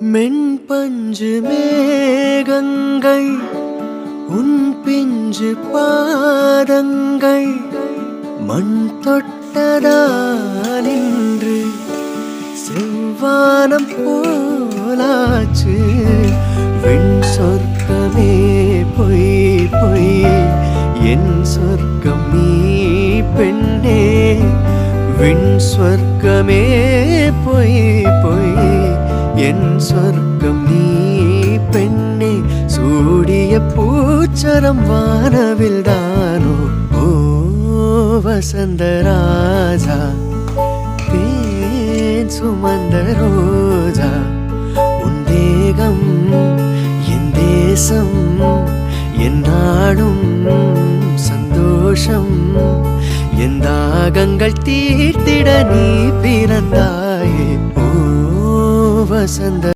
மென்பஞ்சு மேகங்கள் உன் பிஞ்சு பாதங்கள் மண் தொட்டதால் இன்று செவ்வானம் போலாச்சு. வெண் சொர்க்கமே பொய் பொய் என் சொர்க்கம் நீ பெண்ணே. விண் சொர்க்கமே பொய் பொய் என் சொர்க்கம் நீ பெண்ணே. சூடிய பூச்சரம் வானவில் தானோ ஓ வசந்தராஜா. தேன் சுமந்த ரோஜா உன் தேகம் என் தேசம் என் நாடும் சந்தோஷம். என் தாகங்கள் தீர்த்திட நீ பிறந்தாயே ஓ வசந்த